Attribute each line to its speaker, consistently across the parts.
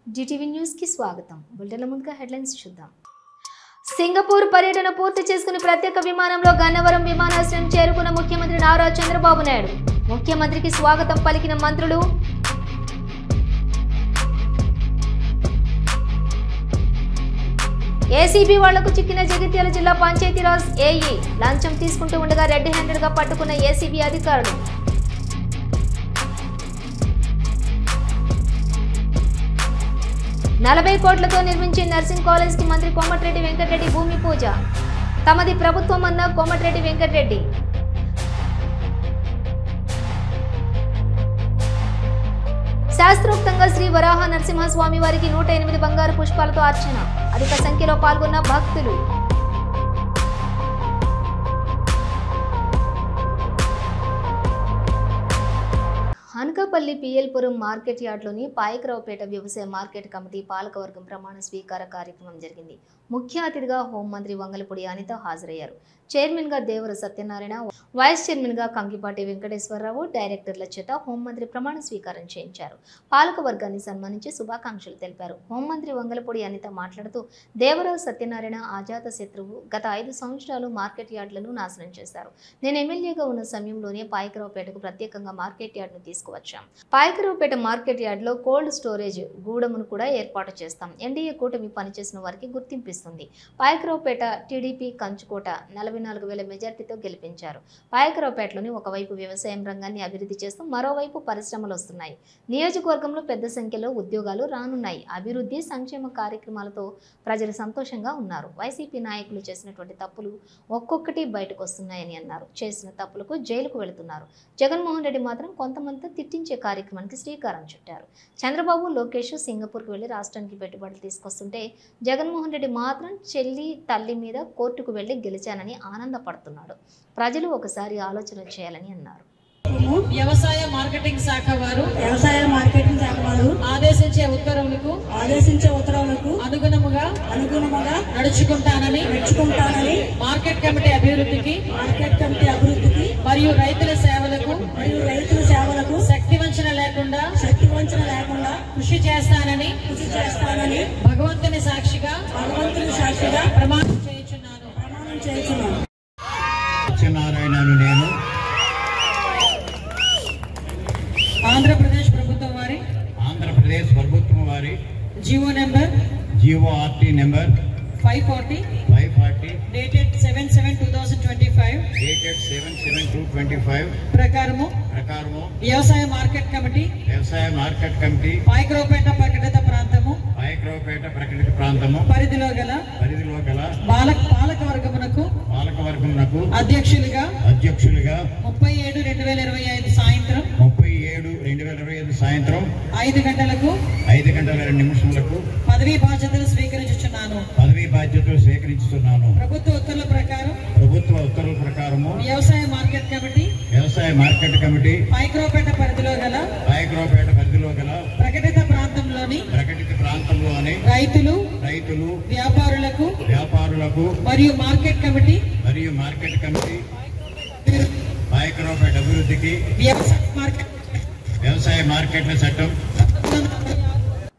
Speaker 1: Zee TV news కి స్వాగతం. బులెటిన్ల ముందుగా హెడ్లైన్స్ చూద్దాం. సింగపూర్ పర్యటన పూర్తి చేసుకుని ప్రత్యేక విమానంలో గన్నవరం విమానాశ్రయం చేరుకున్న ముఖ్యమంత్రి నారా చంద్రబాబు నాయుడు. ముఖ్యమంత్రికి స్వాగతం పలికిన మంత్రులు. ఏసీబీ వాళ్లకు చిక్కిన జగిత్యాల జిల్లా పంచాయతీరాజ్ ఏఈ. లంచం తీసుకుంటూ ఉండగా రెడ్ హ్యాండెడ్ గా పట్టుకున్న ఏసీబీ అధికారులు. నలభై కోట్లతో నిర్మించే నర్సింగ్ కాలేజ్ కి మంత్రి కోమటిరెడ్డి వెంకటరెడ్డి భూమి పూజ. తమది ప్రభుత్వం అన్న కోమటిరెడ్డి వెంకటరెడ్డి. శాస్త్రోక్తంగా శ్రీ వరాహ నరసింహస్వామి వారికి 108 బంగారు పుష్పాలతో అర్చన. అధిక సంఖ్యలో పాల్గొన్న భక్తులు. అనకాపల్లి పిఎల్పురం మార్కెట్ యార్డ్లోని పాయకరావుపేట వ్యవసాయ మార్కెట్ కమిటీ పాలకవర్గం ప్రమాణ స్వీకార కార్యక్రమం జరిగింది. ముఖ్య అతిథిగా హోంమంత్రి వంగలపూడి అనిత హాజరయ్యారు. చైర్మన్గా దేవర సత్యనారాయణ, వైస్ చైర్మన్గా కంకిపాటి వెంకటేశ్వరరావు, డైరెక్టర్ల చేత హోంమంత్రి ప్రమాణ స్వీకారం చేయించారు. పాలకవర్గాన్ని సన్మానించి శుభాకాంక్షలు తెలిపారు. హోంమంత్రి వంగలపూడి అనిత మాట్లాడుతూ, దేవర సత్యనారాయణ అజాత శత్రువు. గత 5 సంవత్సరాలు మార్కెట్ యార్డులను నాశనం చేశారు. నేను ఎమ్మెల్యేగా ఉన్న సమయంలోనే పాయకరావుపేటకు ప్రత్యేకంగా మార్కెట్ యార్డును తీసుకువచ్చాం. పాయకరావుపేట మార్కెట్ యార్డులో కోల్డ్ స్టోరేజ్ గూడమును కూడా ఏర్పాటు చేస్తాం. ఎన్డీఏ కూటమి పనిచేసిన వారికి గుర్తింపిస్తుంది. పాయకరావుపేట టీడీపీ కంచుకోట 44,000 మెజార్టీతో గెలిపించారు. పాయకరావుపేటలోని ఒకవైపు వ్యవసాయం రంగాన్ని అభివృద్ధి చేస్తూ మరోవైపు పరిశ్రమలు వస్తున్నాయి. నియోజకవర్గంలో పెద్ద సంఖ్యలో ఉద్యోగాలు రానున్నాయి. అభివృద్ధి సంక్షేమ కార్యక్రమాలతో ప్రజలు సంతోషంగా ఉన్నారు. వైసీపీ నాయకులు చేసినటువంటి తప్పులు ఒక్కొక్కటి బయటకు వస్తున్నాయని అన్నారు. చేసిన తప్పులకు జైలుకు వెళుతున్నారు. జగన్మోహన్ రెడ్డి మాత్రం కొంతమంది తిట్టించే కార్యక్రమానికి శ్రీకారం చుట్టారు. చంద్రబాబు, లోకేష్ సింగపూర్కు వెళ్లి రాష్ట్రానికి పెట్టుబడులు తీసుకొస్తుంటే జగన్మోహన్ రెడ్డి మాత్రం చెల్లి తల్లి మీద కోర్టుకు వెళ్లి గెలిచానని ఆనందపడుతున్నాడు. ప్రజలు ఒకసారి ఆలోచన చేయాలని అన్నారు.
Speaker 2: వ్యవసాయ మార్కెటింగ్ శాఖ వారు ఆదేశించే ఉత్తర్వులకు అనుగుణముగా నడుచుకుంటానని మార్కెట్ కమిటీ అభివృద్ధికి మరియు రైతుల సేవలకు శక్తి వంచన లేకుండా కృషి చేస్తానని భగవంతుని సాక్షిగా ప్రమాణం చేయుచున్నాను.
Speaker 3: సత్యనారాయణను నేను
Speaker 2: ఆంధ్రప్రదేశ్ ప్రభుత్వం వారి జీవో ఆర్టీ నెంబర్ 540 డేటెడ్ 7/7/2025 ప్రకారము వ్యవసాయ మార్కెట్ కమిటీ పాయకరావుపేట ప్రకటిత ప్రాంతము పరిధిలో గల పాలక వర్గమునకు అధ్యక్షులుగా 37/2025 సాయంత్రం 5 గంటలకు 2 నిమిషములకు పదవీ బాధ్యతలు స్వీకరించుచున్నాను. ప్రభుత్వ ఉత్తర్వుల ప్రకారము వ్యవసాయ మార్కెట్ కమిటీ పాయకరావుపేట పరిధిలో గల ప్రకటిత ప్రాంతంలోని రైతులు వ్యాపారులకు మరియు మార్కెట్ కమిటీ
Speaker 3: పాయకరావుపేట అభివృద్ధికి వ్యవసాయ మార్కెట్ల చట్టం.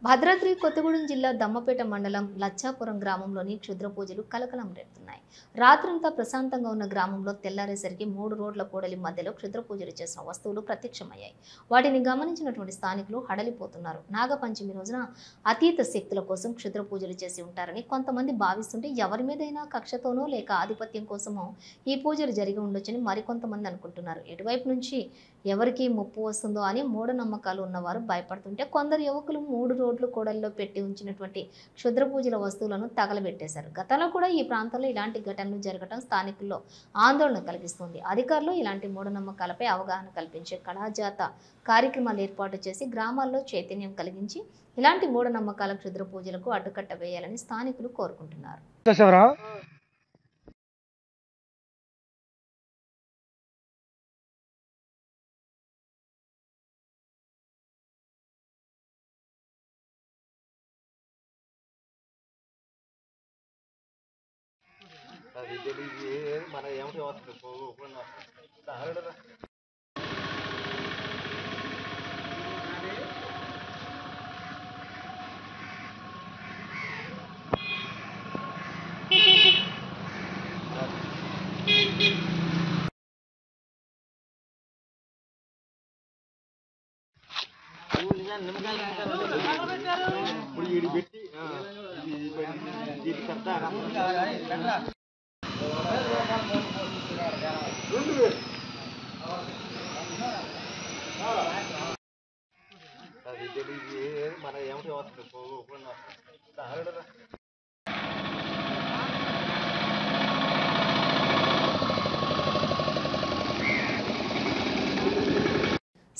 Speaker 1: భద్రాద్రి కొత్తగూడెం జిల్లా దమ్మపేట మండలం లచ్చాపురం గ్రామంలోని క్షుద్ర పూజలు కలకలం రేపుతున్నాయి. రాత్రంతా ప్రశాంతంగా ఉన్న గ్రామంలో తెల్లారేసరికి 3 రోడ్ల కూడలి మధ్యలో క్షుద్ర పూజలు చేసిన వస్తువులు ప్రత్యక్షమయ్యాయి. వాటిని గమనించినటువంటి స్థానికులు హడలిపోతున్నారు. నాగపంచమి రోజున అతీత శక్తుల కోసం క్షుద్ర పూజలు చేసి ఉంటారని కొంతమంది భావిస్తుంటే, ఎవరి మీదైనా కక్షతోనో లేక ఆధిపత్యం కోసమో ఈ పూజలు జరిగి ఉండొచ్చని మరికొంతమంది అనుకుంటున్నారు. ఎటువైపు నుంచి ఎవరికి ముప్పు వస్తుందో అని మూఢనమ్మకాలు ఉన్నవారు భయపడుతుంటే, కొందరు యువకులు 3 రోడ్లు కూడలిలో పెట్టి ఉంచినటువంటి క్షుద్ర పూజల వస్తువులను తగలబెట్టేశారు. గతంలో కూడా ఈ ప్రాంతంలో ఇలాంటి ఘటనలు జరగడం స్థానికుల్లో ఆందోళన కలిగిస్తుంది. అధికారులు ఇలాంటి మూఢనమ్మకాలపై అవగాహన కల్పించే కళాజాత కార్యక్రమాలు ఏర్పాటు చేసి గ్రామాల్లో చైతన్యం కలిగించి ఇలాంటి మూఢనమ్మకాల క్షుద్ర పూజలకు అడ్డుకట్ట వేయాలని స్థానికులు కోరుకుంటున్నారు.
Speaker 4: మన ఏమిటి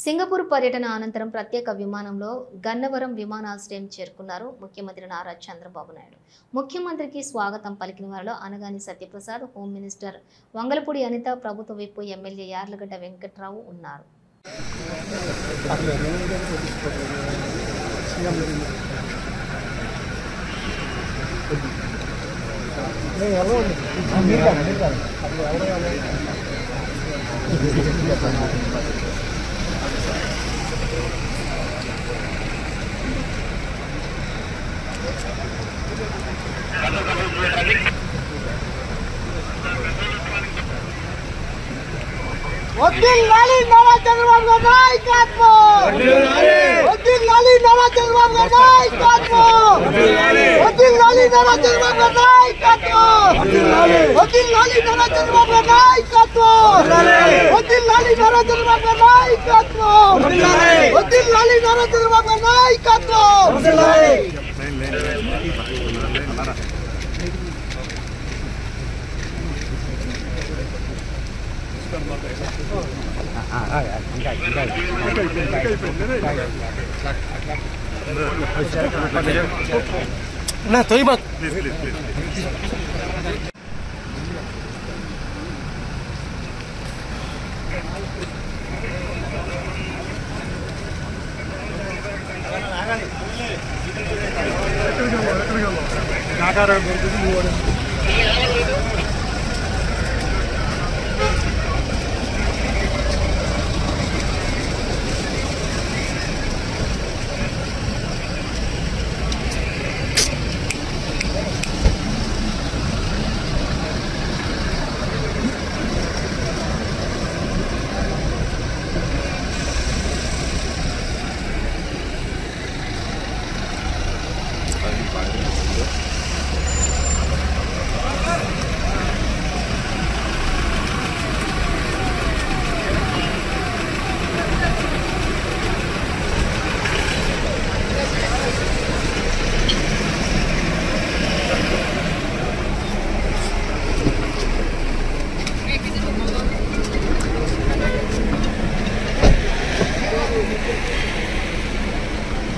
Speaker 1: సింగపూర్ పర్యటన అనంతరం ప్రత్యేక విమానంలో గన్నవరం విమానాశ్రయం చేరుకున్నారు ముఖ్యమంత్రి నారా చంద్రబాబు నాయుడు. ముఖ్యమంత్రికి స్వాగతం పలికిన వారిలో అనగాని సత్యప్రసాద్, హోం మినిస్టర్ వంగలపూడి అనిత, ప్రభుత్వ విప్ ఎమ్మెల్యే యార్లగడ్డ వెంకట్రావు ఉన్నారు.
Speaker 4: వదిలాలి నారా చంద్రబాబు గారి నాయకత్వం, వదిలాలి నారా చంద్రబాబు గారి నాయకత్వం, వదిలాలి నారా చంద్రబాబు గారి నాయకత్వం, వదిలాలి నారా చంద్రబాబు గారి నాయకత్వం, వదిలాలి నారా చంద్రబాబు గారి నాయకత్వం, వదిలాలి నారా చంద్రబాబు గారి నాయకత్వం.
Speaker 5: ना तो ही बात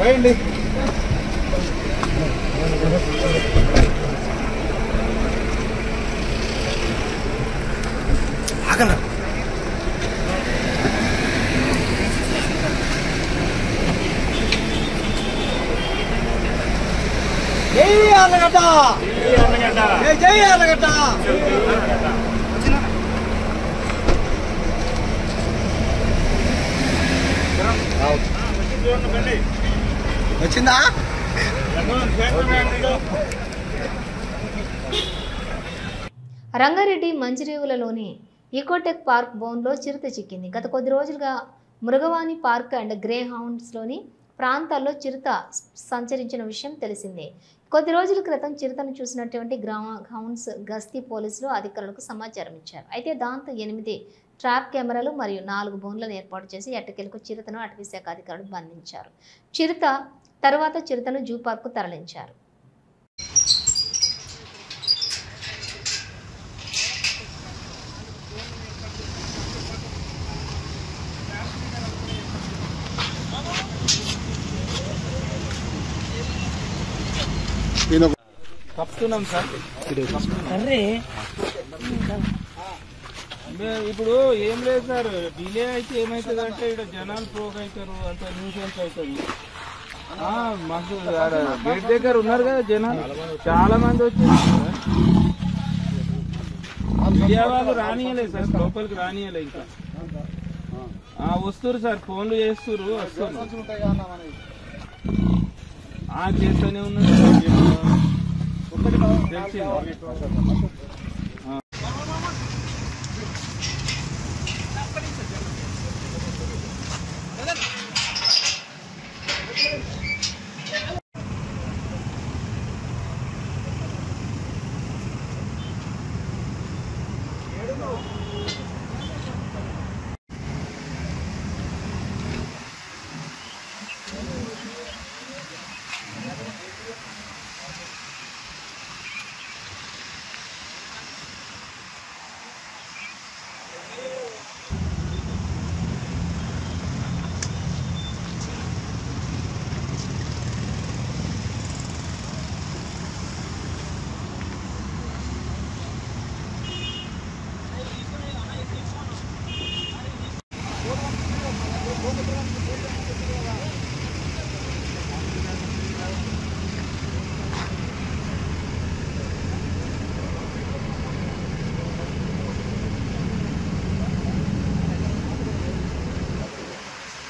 Speaker 5: बैठ आगना
Speaker 4: జై యార్లగడ్డ, జై యార్లగడ్డ. వచ్చిందా?
Speaker 1: రంగారెడ్డి మంచిరేవులలోని ఈకోటెక్ పార్క్ బోన్లో చిరుత చిక్కింది. గత కొద్ది రోజులుగా మృగవాణి పార్క్ అండ్ గ్రే హౌండ్స్లోని ప్రాంతాల్లో చిరుత సంచరించిన విషయం తెలిసిందే. కొద్ది రోజుల క్రితం చిరుతను చూసినటువంటి గ్రామ హౌండ్స్ గస్తీ పోలీసులు అధికారులకు సమాచారం ఇచ్చారు. అయితే దాంతో 8 ట్రాప్ కెమెరాలు మరియు 4 బోన్లను ఏర్పాటు చేసి ఎట్టకేలకు చిరుతను అటవీశాఖ అధికారులు బంధించారు. తర్వాత చిరుతను జూ పార్కు తరలించారు.
Speaker 5: కప్తున్నాం సార్. ఇప్పుడు ఏం లేదు సార్, డిలే అయితే ఏమవుతుంది అంటే ఇక్కడ జనాలు ప్రోగ్ అవుతారు, అంత న్యూసెన్స్ అవుతుంది. మాకు గేట్ దగ్గర ఉన్నారు కదా జనాలు, చాలా మంది వచ్చారు. మీడియా వాళ్ళు రానియలేదు సార్, లోపలికి రానియలే. ఇంకా వస్తున్నారు సార్, ఫోన్లు చేస్తున్నారు, వస్తున్నారు. చేస్తూనే ఉన్నారు తెలిసింది.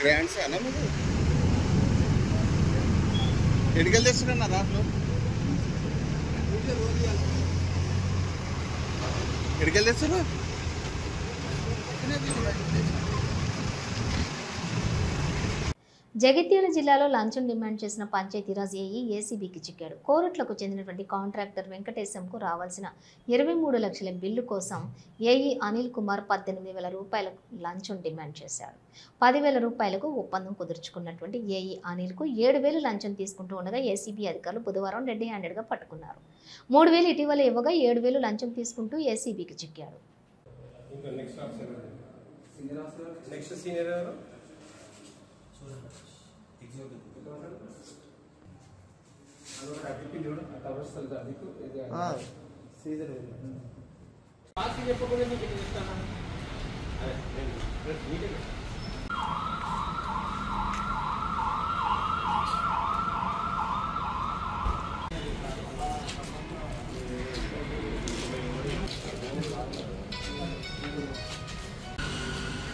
Speaker 4: బ్రాండ్స్ అన్న మీరు ఎడికలు తెస్తున్నా దాంట్లో ఎడికలు తెస్తున్నా
Speaker 1: జగిత్యాల జిల్లాలో లంచం డిమాండ్ చేసిన పంచాయతీరాజ్ ఏఈ ఏసీబీకి చిక్కాడు. కోరుట్లకు చెందినటువంటి కాంట్రాక్టర్ వెంకటేశంకు రావాల్సిన 23 లక్షల బిల్లు కోసం ఏఈ అనిల్ కుమార్ 18,000 రూపాయలకు లంచం డిమాండ్ చేశాడు. 10,000 రూపాయలకు ఒప్పందం కుదుర్చుకున్నటువంటి ఏఈ అనిల్కు 7,000 లంచం తీసుకుంటూ ఉండగా ఏసీబీ అధికారులు బుధవారం రెడ్ హ్యాండెడ్గా పట్టుకున్నారు. 3,000 ఇటీవల ఇవ్వగా 7,000 లంచం తీసుకుంటూ ఏసీబీకి చిక్కాడు.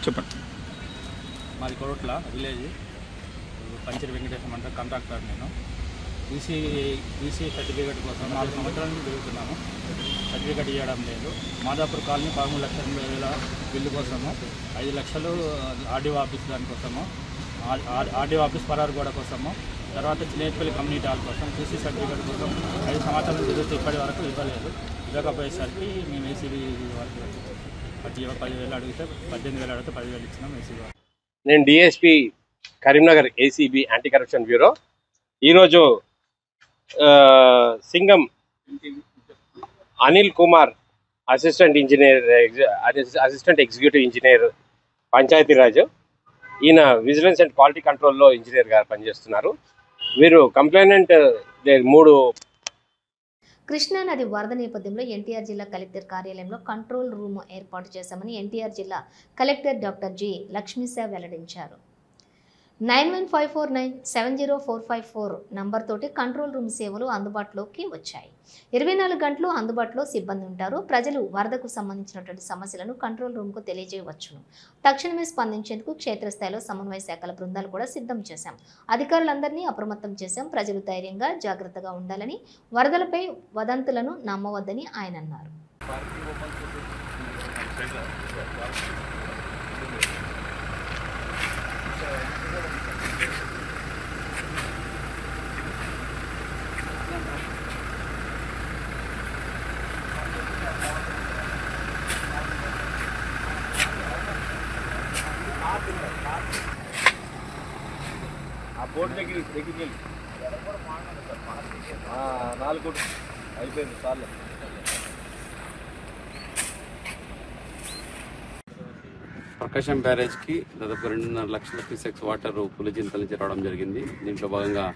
Speaker 6: చెప్పండి. మాది కోరుట్ల విలేజ్ పంచరి వెంకటేశ్వర అంటే కాంట్రాక్టర్. నేను ఈసీ సర్టిఫికేట్ కోసం 4 సంవత్సరాల నుంచి తిరుగుతున్నాము. సర్టిఫికేట్ ఇవ్వడం లేదు. మాదాపూర్ కాలనీ 13,80,000 బిల్లు కోసము, 5 లక్షలు ఆర్డీఓ ఆఫీస్ దానికోసము, ఆర్డీఓ ఆఫీస్ పరారుగూడ కోసము, తర్వాత చిన్నపల్లి కమ్యూనిటీ హాల్ కోసం ఈసీ సర్టిఫికేట్ కోసం 5 సంవత్సరాలు తిరుగుతూ ఇప్పటి వరకు ఇవ్వలేదు. ఇవ్వకపోయేసరికి మేము ఏసీబీ వాళ్ళకి 10,000 అడిగితే 18,000 అడిగితే 10,000 ఇచ్చినాం ఏసీబీ.
Speaker 7: నేను DSP Karimnagar ACB anti corruption bureau. ఈరోజు Singam Anil Kumar assistant executive engineer Panchayati Raj, ఈయన విజిలెన్స్ అండ్ క్వాలిటీ కంట్రోల్లో ఇంజనీర్గా పనిచేస్తున్నారు. వీరు కంప్లైనెంట్ 3
Speaker 1: కృష్ణానది వరద నేపథ్యంలో ఎన్టీఆర్ జిల్లా కలెక్టర్ కార్యాలయంలో కంట్రోల్ రూమ్ ఏర్పాటు చేశామని ఎన్టీఆర్ జిల్లా కలెక్టర్ డాక్టర్ జి లక్ష్మీశా వెల్లడించారు. 9154970454 నంబర్ తోటి కంట్రోల్ రూమ్ సేవలు అందుబాటులోకి వచ్చాయి. 24 గంటలు అందుబాటులో సిబ్బంది ఉంటారు. ప్రజలు వరదకు సంబంధించినటువంటి సమస్యలను కంట్రోల్ రూమ్కు తెలియజేయవచ్చును. తక్షణమే స్పందించేందుకు క్షేత్రస్థాయిలో సమన్వయ శాఖల బృందాలు కూడా సిద్ధం చేశాం. అధికారులందరినీ అప్రమత్తం చేశాం. ప్రజలు ధైర్యంగా జాగ్రత్తగా ఉండాలని, వరదలపై వదంతులను నమ్మవద్దని ఆయన అన్నారు.
Speaker 7: బోర్డు దగ్గర వెళ్ళి 4 అయిపోయింది సార్లు.
Speaker 8: ప్రకాశం బ్యారేజ్కి దాదాపు 2.5 లక్షల క్యూసెక్స్ వాటర్ పులిచింతల నుంచి రావడం జరిగింది. దీంట్లో భాగంగా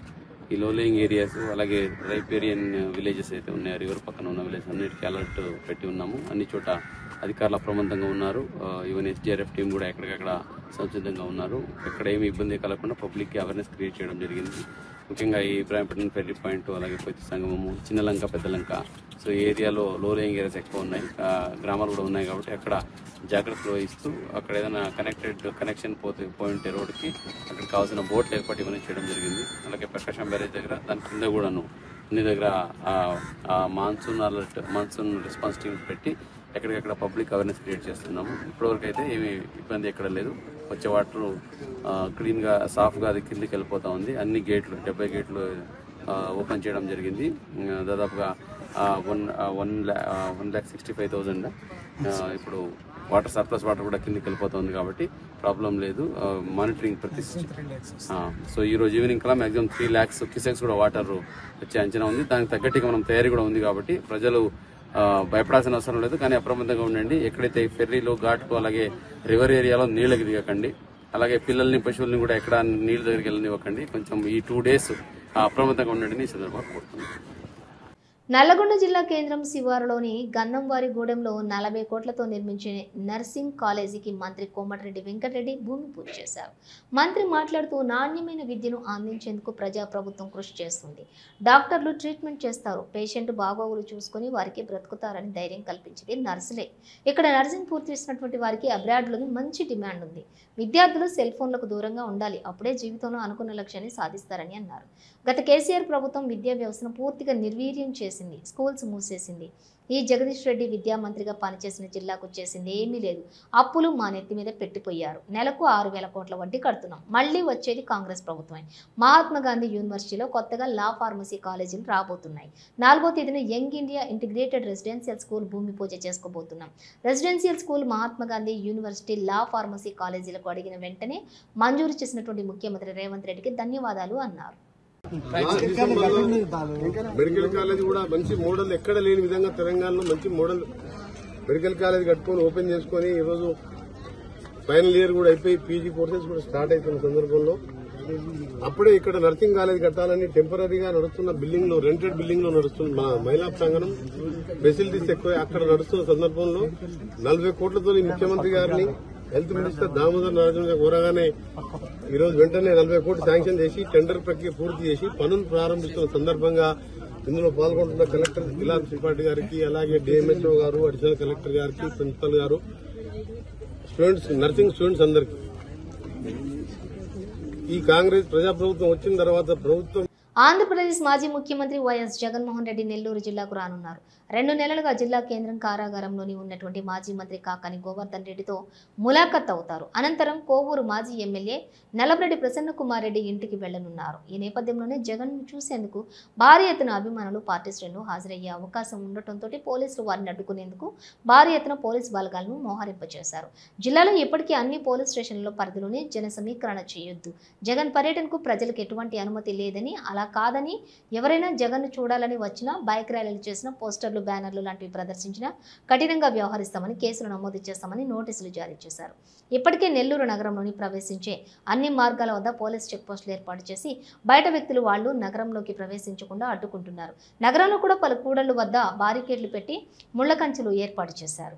Speaker 8: ఈ లోలేయింగ్ ఏరియాస్ అలాగే రైపేరియన్ విలేజెస్ అయితే ఉన్నాయో రివర్ పక్కన ఉన్న విలేజెస్ అన్నిటికీ అలర్ట్ పెట్టి ఉన్నాము. అన్ని చోట అధికారులు అప్రమత్తంగా ఉన్నారు. ఈవెన్ ఎస్డీఆర్ఎఫ్ టీం కూడా ఎక్కడికక్కడ సంసిద్ధంగా ఉన్నారు. ఎక్కడ ఏమి ఇబ్బంది కలగకుండా పబ్లిక్కి అవేర్నెస్ క్రియేట్ చేయడం జరిగింది. ముఖ్యంగా ఈ ఇబ్రాహీంపట్నం ఫెర్రీ పాయింట్ అలాగే పొత్తి సంగమము, చిన్నలంక, పెద్దలంక, సో ఈ ఏరియాలో లో లేయింగ్ ఏరియాస్ ఎక్కువ ఉన్నాయి, గ్రామాలు కూడా ఉన్నాయి. కాబట్టి అక్కడ జాగ్రత్తలు వహిస్తూ అక్కడ ఏదైనా కనెక్షన్ పోయి ఉంటే రోడ్డుకి అక్కడ కావాల్సిన బోట్లు ఏర్పాటు ఇవన్నీ చేయడం జరిగింది. అలాగే ప్రకాశం బ్యారేజ్ దగ్గర దాని కింద కూడాను అన్ని దగ్గర మాన్సూన్ రెస్పాన్స్ టీమ్స్ పెట్టి ఎక్కడికక్కడ పబ్లిక్ అవేర్నెస్ క్రియేట్ చేస్తున్నాము. ఇప్పటివరకు అయితే ఏమీ ఇబ్బంది ఎక్కడ లేదు. వచ్చే వాటర్ క్లీన్గా సాఫ్గా అది కిందికి వెళ్ళిపోతూ ఉంది. అన్ని గేట్లు 70 గేట్లు ఓపెన్ చేయడం జరిగింది. దాదాపుగా 1,65,000 ఇప్పుడు వాటర్ సర్ప్లస్ వాటర్ కూడా కిందికి వెళ్ళిపోతుంది. కాబట్టి ప్రాబ్లం లేదు. మానిటరింగ్ ప్రతి సో ఈరోజు ఈవినింగ్ కల్లా మ్యాక్సిమం 3 lakhs క్యూసెక్స్ కూడా వాటర్ వచ్చే అంచనా ఉంది. దానికి తగ్గట్టుగా మనం తయారీ కూడా ఉంది. కాబట్టి ప్రజలు భయపడాల్సిన అవసరం లేదు. కానీ అప్రమత్తంగా ఉండండి. ఎక్కడైతే ఫెర్రీలు, ఘాట్కు అలాగే రివర్ ఏరియాలో నీళ్ళకి దిగకండి. అలాగే పిల్లల్ని, పశువుల్ని కూడా ఎక్కడ నీళ్ళ దగ్గరికి వెళ్ళనివ్వకండి. కొంచెం ఈ 2 days అప్రమత్తంగా ఉండండి. ఈ సందర్భంగా కోరుతున్నాను.
Speaker 1: నల్లగొండ జిల్లా కేంద్రం శివారులోని గన్నంవారిగూడెంలో 40 కోట్లతో నిర్మించిన నర్సింగ్ కాలేజీకి మంత్రి కోమటిరెడ్డి వెంకటరెడ్డి భూమి పూజ చేశారు. మంత్రి మాట్లాడుతూ నాణ్యమైన విద్యను అందించేందుకు ప్రజాప్రభుత్వం కృషి చేస్తుంది. డాక్టర్లు ట్రీట్మెంట్ చేస్తారు, పేషెంట్ బాగోగులు చూసుకుని వారికి బ్రతుకుతారని ధైర్యం కల్పించేది నర్సులే. ఇక్కడ నర్సింగ్ పూర్తి చేసినటువంటి వారికి అబ్రాడ్లోని మంచి డిమాండ్ ఉంది. విద్యార్థులు సెల్ ఫోన్లకు దూరంగా ఉండాలి, అప్పుడే జీవితంలో అనుకున్న లక్ష్యాన్ని సాధిస్తారని అన్నారు. గత కేసీఆర్ ప్రభుత్వం విద్యా వ్యవస్థను పూర్తిగా నిర్వీర్యం చేసింది, స్కూల్స్ మూసేసింది. ఈ జగదీష్ రెడ్డి విద్యామంత్రిగా పనిచేసిన జిల్లాకు చేసింది ఏమీ లేదు. అప్పులు మా నెత్తి మీద పెట్టిపోయారు. నెలకు 6,000 కోట్ల వడ్డీ కడుతున్నాం. మళ్లీ వచ్చేది కాంగ్రెస్ ప్రభుత్వమే. మహాత్మా గాంధీ యూనివర్సిటీలో కొత్తగా లా ఫార్మసీ కాలేజీలు రాబోతున్నాయి. 4వ తేదీన young India integrated residential school భూమి పూజ చేసుకోబోతున్నాం. Residential school Mahatma Gandhi university law pharmacy కాలేజీలకు అడిగిన వెంటనే మంజూరు చేసినటువంటి ముఖ్యమంత్రి రేవంత్ రెడ్డికి ధన్యవాదాలు అన్నారు.
Speaker 9: మెడికల్ కాలేజ్ కూడా మంచి మోడల్ ఎక్కడ లేని విధంగా తెలంగాణలో మంచి మోడల్ మెడికల్ కాలేజ్ కట్టుకొని ఓపెన్ చేసుకుని ఈరోజు ఫైనల్ ఇయర్ కూడా అయిపోయి పీజీ కోర్సెస్ కూడా స్టార్ట్ అవుతున్న సందర్భంలో అప్పుడే ఇక్కడ నర్సింగ్ కాలేజ్ కట్టాలని టెంపరీగా నడుస్తున్న బిల్డింగ్ లో రెంటెడ్ బిల్డింగ్ లో నడుస్తున్న మా మహిళా ప్రాంగణం ఫెసిలిటీస్ ఎక్కువ అక్కడ నడుస్తున్న సందర్భంలో 40 కోట్లతో ముఖ్యమంత్రి గారిని హెల్త్ మినిస్టర్ దామోదర్ నారాయణ కోరగానే ఈరోజు వెంటనే 40 కోట్లు శాంక్షన్ చేసి టెండర్ ప్రక్రియ పూర్తి చేసి పనులు ప్రారంభిస్తున్న సందర్భంగా ఇందులో పాల్గొంటున్న కలెక్టర్ జిల్లా త్రిపాఠి గారికి, అలాగే డిఎంహెచ్ఓ గారు, అడిషనల్ కలెక్టర్ గారికి, ప్రిన్సిపల్ గారు, స్టూడెంట్స్, నర్సింగ్ స్టూడెంట్స్ అందరికీ ఈ కాంగ్రెస్ ప్రజాప్రభుత్వం వచ్చిన తర్వాత ప్రభుత్వం
Speaker 1: ఆంధ్రప్రదేశ్ మాజీ ముఖ్యమంత్రి వైఎస్ జగన్మోహన్ రెడ్డి నెల్లూరు జిల్లాకు రానున్నారు. 2 నెలలుగా జిల్లా కేంద్రం కారాగారంలోని ఉన్నటువంటి మాజీ మంత్రి కాకాని గోవర్ధన్ రెడ్డితో ములాఖత్ అవుతారు. అనంతరం కోవూరు మాజీ ఎమ్మెల్యే నల్లబరెడ్డి ప్రసన్న కుమార్ రెడ్డి ఇంటికి వెళ్లనున్నారు. ఈ నేపథ్యంలోనే జగన్ చూసేందుకు భారీ ఎత్తున అభిమానులు, పార్టీ శ్రేణులు హాజరయ్యే అవకాశం ఉండటంతో పోలీసులు వారిని అడ్డుకునేందుకు భారీ ఎత్తున పోలీసు బలగాలను మోహరింపచేశారు. జిల్లాలో ఇప్పటికీ అన్ని పోలీస్ స్టేషన్ల పరిధిలోనే జన సమీకరణ చేయొద్దు, జగన్ పర్యటనకు ప్రజలకు ఎటువంటి అనుమతి లేదని, అలా కాదని ఎవరైనా జగన్ చూడాలని వచ్చినా, బైక్ ర్యాలీలు చేసిన, పోస్టర్లు, బ్యానర్లు లాంటివి ప్రదర్శించినా కఠినంగా వ్యవహరిస్తామని, కేసులు నమోదు చేస్తామని నోటీసులు జారీ చేశారు. ఇప్పటికే నెల్లూరు నగరంలోని ప్రవేశించే అన్ని మార్గాల వద్ద పోలీస్ చెక్పోస్టులు ఏర్పాటు చేసి బయట వ్యక్తులు వాళ్లు నగరంలోకి ప్రవేశించకుండా అడ్డుకుంటున్నారు. నగరంలో కూడా పలు కూడళ్ల వద్ద బారికేడ్లు పెట్టి ముళ్ల కంచెలు ఏర్పాటు చేశారు.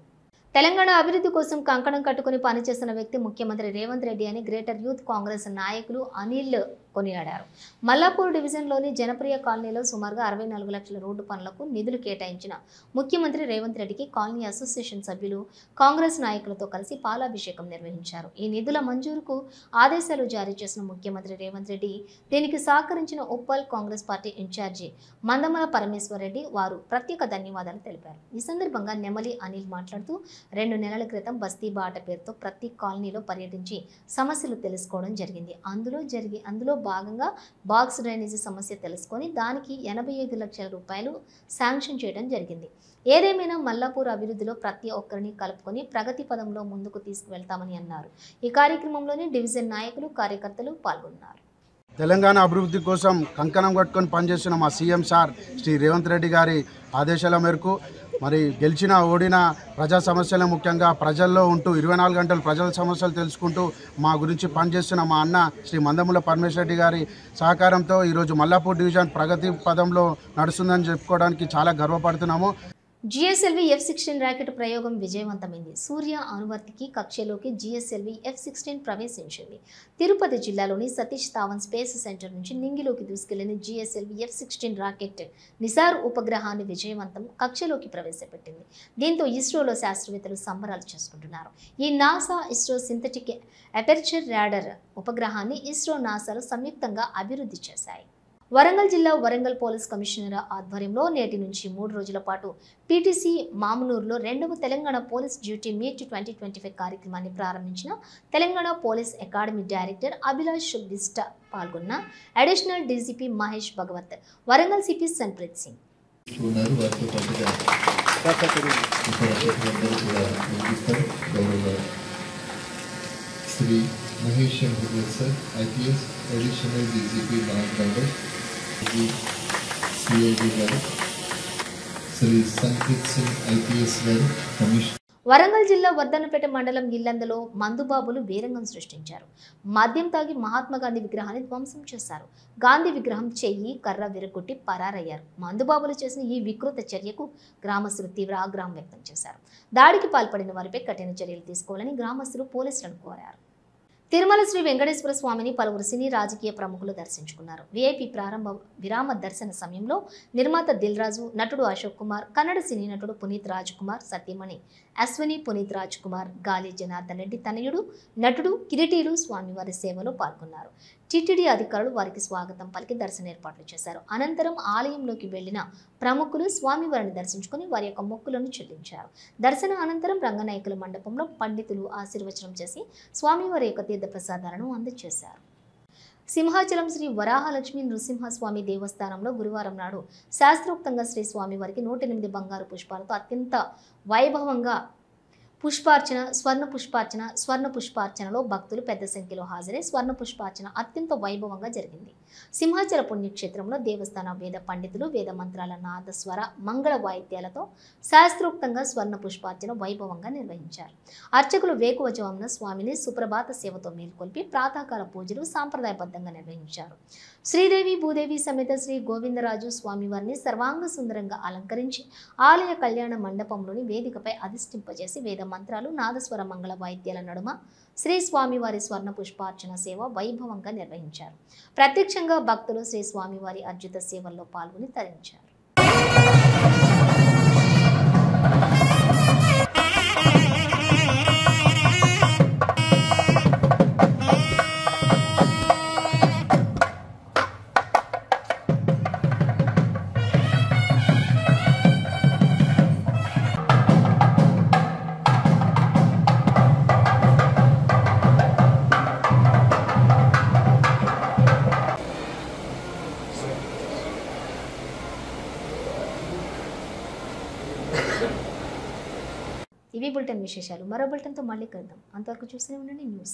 Speaker 1: తెలంగాణ అభివృద్ధి కోసం కంకణం కట్టుకుని పనిచేస్తున్న వ్యక్తి ముఖ్యమంత్రి రేవంత్ రెడ్డి అని గ్రేటర్ యూత్ కాంగ్రెస్ నాయకులు అనిల్ కొనియాడారు. మల్లాపూర్ డివిజన్లోని జనప్రియ కాలనీలో సుమారుగా 64 లక్షల రోడ్డు పనులకు నిధులు కేటాయించిన ముఖ్యమంత్రి రేవంత్ రెడ్డికి కాలనీ అసోసియేషన్ సభ్యులు కాంగ్రెస్ నాయకులతో కలిసి పాలాభిషేకం నిర్వహించారు. ఈ నిధుల మంజూరుకు ఆదేశాలు జారీ చేసిన ముఖ్యమంత్రి రేవంత్ రెడ్డి దీనికి సహకరించిన ఉప్పల్ కాంగ్రెస్ పార్టీ ఇన్ఛార్జి మందమల పరమేశ్వర్ రెడ్డి వారు ప్రత్యేక ధన్యవాదాలు తెలిపారు. ఈ సందర్భంగా నెమలి అనిల్ మాట్లాడుతూ 2 నెలల క్రితం బస్తీ బాట పేరుతో ప్రతి కాలనీలో పర్యటించి సమస్యలు తెలుసుకోవడం జరిగింది. అందులో భాగంగా బాక్స్ డ్రైనేజీ సమస్య తెలుసుకొని దానికి 85 లక్షల రూపాయలు శాంక్షన్ చేయడం జరిగింది. ఏదేమైనా మల్లాపూర్ అభివృద్ధిలో ప్రతి ఒక్కరిని కలుపుకొని ప్రగతి పదంలో ముందుకు తీసుకువెళ్తామని అన్నారు. ఈ కార్యక్రమంలోని డివిజన్ నాయకులు, కార్యకర్తలు పాల్గొన్నారు.
Speaker 10: తెలంగాణ అభివృద్ధి కోసం కంకణం కట్టుకొని పనిచేస్తున్న మా సీఎం సార్ శ్రీ రేవంత్ రెడ్డి గారి ఆదేశాల మేరకు మరి గెలిచిన ఓడిన ప్రజా సమస్యలు ముఖ్యంగా ప్రజల్లో ఉంటూ 24 గంటలు ప్రజల సమస్యలు తెలుసుకుంటూ మా గురించి పనిచేస్తున్న మా అన్న శ్రీ మందముల పరమేశ్వర్ రెడ్డి గారి సహకారంతో ఈరోజు మల్లాపూర్ డివిజన్ ప్రగతి పదంలో నడుస్తుందని చెప్పుకోవడానికి చాలా గర్వపడుతున్నాము.
Speaker 1: GSLV F-16 రాకెట్ ప్రయోగం విజయవంతమైంది. సూర్య అనువర్తికి కక్షలోకి GSLV F-16 ప్రవేశించింది. తిరుపతి జిల్లాలోని సతీష్ ధావన్ స్పేస్ సెంటర్ నుంచి నింగిలోకి దూసుకెళ్లిన GSLV F-16 రాకెట్ నిసార్ ఉపగ్రహాన్ని విజయవంతం కక్షలోకి ప్రవేశపెట్టింది. దీంతో ఇస్రోలో శాస్త్రవేత్తలు సంబరాలు చేసుకుంటున్నారు. ఈ NASA ISRO synthetic aperture radar ఉపగ్రహాన్ని ఇస్రో నాసాలు సంయుక్తంగా అభివృద్ధి చేశాయి. వరంగల్ జిల్లా వరంగల్ పోలీస్ కమిషనర్ ఆధ్వర్యంలో నేటి నుంచి 3 రోజుల పాటు PTC మామునూరులో 2వ తెలంగాణ పోలీస్ డ్యూటీ మీట్ 2025 కార్యక్రమాన్ని ప్రారంభించిన Telangana police academy director Abhilash Bista పాల్గొన్న additional DGP Mahesh Bhagwat, Warangal CP Sunpreet Singh
Speaker 11: Shri Mahesh Bhagwat sir IPS additional DGP మహాకాండ CID garu, Shri Sunpreet Singh IPS garu commissioner.
Speaker 1: Warangal జిల్లా వర్ధన్నపేట మండలం ఇల్లందలో మందుబాబులు వీరంగం సృష్టించారు. మద్యం తాగి మహాత్మా గాంధీ విగ్రహాన్ని ధ్వంసం చేశారు. గాంధీ విగ్రహం చెయ్యి కర్ర విరగొట్టి పరారయ్యారు. మందుబాబులు చేసిన ఈ వికృత చర్యకు గ్రామస్తులు తీవ్ర ఆగ్రహం వ్యక్తం చేశారు. దాడికి పాల్పడిన వారిపై కఠిన చర్యలు తీసుకోవాలని గ్రామస్తులు పోలీసులను కోరారు. తిరుమల శ్రీ వెంకటేశ్వర స్వామిని పలువురు సినీ రాజకీయ ప్రముఖులు దర్శించుకున్నారు. వీఐపీ ప్రారంభ విరామ దర్శన సమయంలో నిర్మాత దిల్ రాజు, నటుడు అశోక్ కుమార్, కన్నడ సినీ నటుడు పునీత్ రాజ్ కుమార్, సతీమణి అశ్విని పునీత్ రాజ్ కుమార్, గాలి జనార్దన్ రెడ్డి తనయుడు నటుడు కిరీటీలు స్వామివారి సేవలో పాల్గొన్నారు. టీటీడీ అధికారులు వారికి స్వాగతం పలికి దర్శన ఏర్పాట్లు చేశారు. అనంతరం ఆలయంలోకి వెళ్లిన ప్రముఖులు స్వామివారిని దర్శించుకుని వారి యొక్క మొక్కులను చెల్లించారు. దర్శన అనంతరం రంగనాయకుల మండపంలో పండితులు ఆశీర్వచనం చేసి స్వామివారి యొక్క తీర్థ ప్రసాదాలను అందజేశారు. సింహాచలం శ్రీ వరాహలక్ష్మి నృసింహస్వామి దేవస్థానంలో గురువారం నాడు శాస్త్రోక్తంగా శ్రీ స్వామివారికి 108 బంగారు పుష్పాలతో అత్యంత వైభవంగా పుష్పార్చన, స్వర్ణ పుష్పార్చనలో భక్తులు పెద్ద సంఖ్యలో హాజరై స్వర్ణ పుష్పార్చన అత్యంత వైభవంగా జరిగింది. సింహాచల పుణ్యక్షేత్రంలో దేవస్థాన వేద పండితులు వేద మంత్రాల నాదస్వర మంగళ వాయిద్యాలతో శాస్త్రోక్తంగా స్వర్ణ పుష్పార్చన వైభవంగా నిర్వహించారు. అర్చకులు వేకువజామున స్వామిని సుప్రభాత సేవతో మేల్కొల్పి ప్రాతకాల పూజలు సాంప్రదాయబద్ధంగా నిర్వహించారు. శ్రీదేవి భూదేవి సమేత శ్రీ గోవిందరాజు స్వామివారిని సర్వాంగ సుందరంగా అలంకరించి ఆలయ కళ్యాణ మండపంలోని వేదికపై అధిష్ఠింపజేసి వేద మంత్రాలు నాదస్వర మంగళ వాయిద్యాల నడుమ శ్రీ స్వామివారి స్వర్ణ పుష్పార్చన సేవ వైభవంగా నిర్వహించారు. ప్రత్యక్షంగా భక్తులు శ్రీ స్వామివారి అర్జిత సేవల్లో పాల్గొని తరించారు. ఇవి బులెటిన్ విశేషాలు. మరో బులెటిన్తో మళ్ళీ కలుద్దాం. అంతవరకు చూస్తూనే ఉండండి న్యూస్.